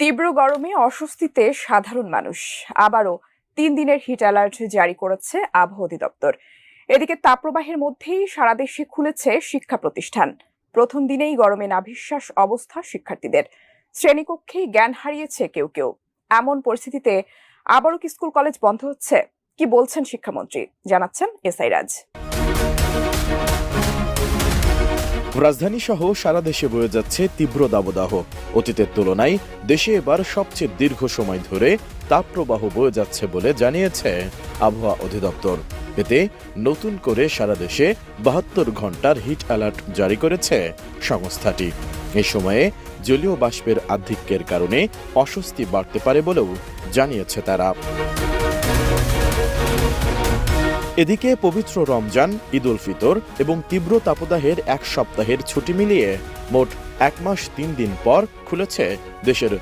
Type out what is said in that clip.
তীব্র গরমে অস্বস্তিতে সাধারণ মানুষ। আবারও ৩ দিনের হিট অ্যালার্ট জারি করেছে আবহাওয়া অধিদপ্তর। এদিকে তাপপ্রবাহের মধ্যেই সারা দেশে খুলেছে শিক্ষা প্রতিষ্ঠান। প্রথম দিনেই গরমে নাভিশ্বাস অবস্থা শিক্ষার্থীদের। শ্রেণীকক্ষেই জ্ঞান হারিয়েছে কেউ কেউ। এমন পরিস্থিতিতে আবারও কি স্কুল কলেজ বন্ধ হচ্ছে? কি বলছেন শিক্ষামন্ত্রী, জানাচ্ছেন এসআই রাজ। রাজধানী সহ সারা দেশে বয়ে যাচ্ছে তীব্র দাবদাহ। অতীতের তুলনায় দেশে এবার সবচেয়ে দীর্ঘ সময় ধরে তাপপ্রবাহ বয়ে যাচ্ছে বলে জানিয়েছে আবহাওয়া অধিদপ্তর। এতে নতুন করে সারা দেশে ৭২ ঘন্টার হিট অ্যালার্ট জারি করেছে সংস্থাটি। এ সময়ে জলীয় বাষ্পের আধিক্যের কারণে অস্বস্তি বাড়তে পারে বলেও জানিয়েছে তারা। এদিকে পবিত্র রমজান, ঈদ উল ফিতর এবং তীব্র তাপদাহের এক সপ্তাহের ছুটি মিলিয়ে মোট ১ মাস ৩ দিন পর খুলেছে দেশের